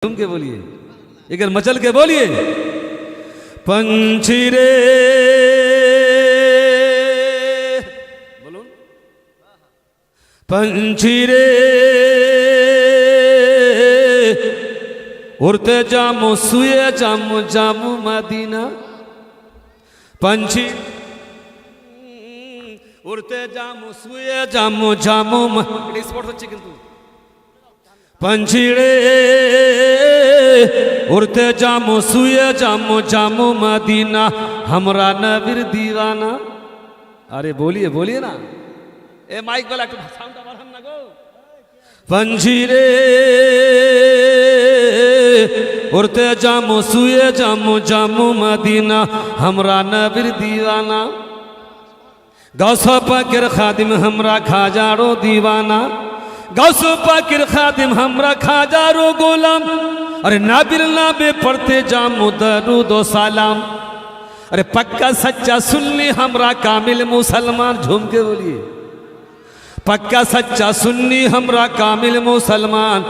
झूम के बोलिए, एक बार मचल के बोलिए। पंछी रे बोलो, पंछी रे उड़ते जामो सुए जामो जामो मदीना। पंछी उड़ते जामो सुए जामो जामो स्पॉट হচ্ছে কিন্তু पंछी रे उड़ते जामो सुए जामो जामो मदीना हमरा नबीर दीवाना। अरे बोलिए बोलिए ना, ए माइक वाला একটু সাউন্ডটা বাড়ান না গো। पंछी रे उड़ते जामो सुए जामो जामो मदीना हमरा नबीर दीवाना। गौस पाकिर खादिम हमरा खाजारो दीवाना। गौस पाकिर खादिम हमरा खाजारो गोलाम। अरे नाबिर नाबे पढ़ते जामो दरूद व सलाम। अरे पक्का सच्चा सुन्नी हमरा कामिल मुसलमान। झूम के बोलिए, पक्का सच्चा सुन्नी हमरा कामिल मुसलमान।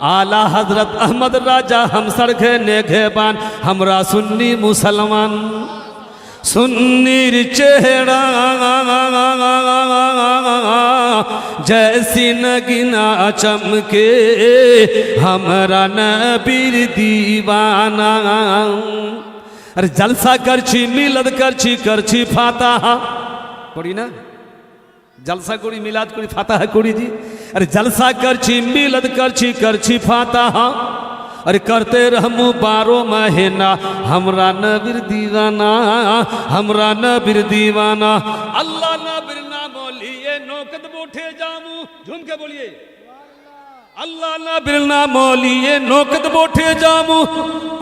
आला हजरत अहमद राजा हम सरखे नेघेबान हमरा सुन्नी मुसलमान। सुन्नीर चेहरा जैसी नगीना चमके हमरा नबीर दीवाना। अरे जलसा करछी मिलद करछी फाताहा पढ़ी ना, जलसा करी मिलाद करी फाताहा करी जी। अरे जलसा करछी मिलद करछी फाताहा। अरे करते रहमु 12 महीना हमरा नबीर दीवाना, हमरा नबीर दीवाना। अल्लाह नबीर नाम लिए नौकत बोठे जामू। झूम के बोलिए, अल्लाह नबीर नाम लिए नौकत बोठे जामू।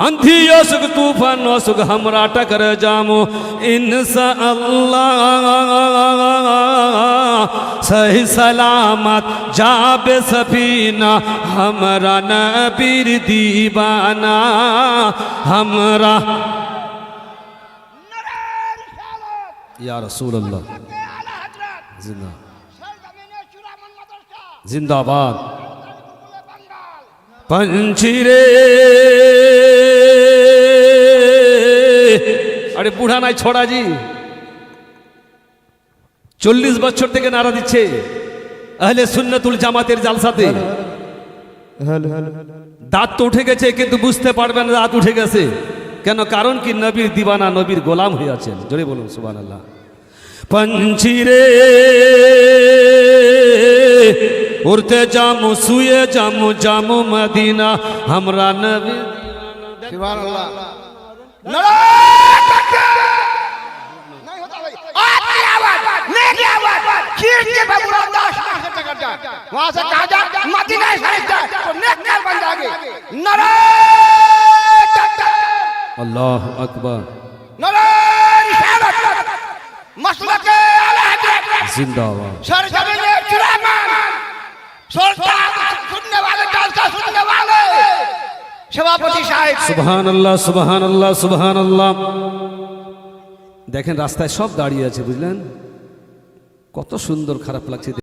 अंधी असुख तूफान असुख हमरा टकर जामू। इंशाअल्लाह सही सलामत जाबे सफीना हमरा नबीर दीवाना। हमरा या रसूल अल्लाह जिंदाबाद। पंछी रे अरे बुढ़ा নাই छोड़ा जी 40 বছর থেকে নারা দিচ্ছে আহলে সুন্নাতুল জামাতের জালসাতে। দাঁত তো উঠে গেছে কিন্তু বুঝতে পারবেন না দাঁত উঠে গেছে কেন, কারণ কি নবীর দিবানা নবীর গোলাম হয়ে আছেন। জোরে বলুন সুবহানাল্লাহ। पंछी रे उड़ते जामो सुए जामो जामो मदीना हमरा नबी सुभानअल्लाह। नहीं होता भाई आवाज नहीं आवाज खींच के बाबूराव दास से टकर जा वहां से कहा जा मदीना शरीफ जा तो नेककार बन जाएंगे। नारे तकबीर अल्लाह अकबर नारे रिसालत मसलके आला हजरत जिंदाबाद। सरजमीन चुरामान सुल्तान सुनने वाले जलसा सुनने वाले सभापति साहेब सुबहान अल्लाह सुबहान अल्लाह सुबहान अल्लाह। দেখেন রাস্তায় সব দাঁড়িয়ে আছে, বুঝলেন কত সুন্দর, খারাপ লাগছে।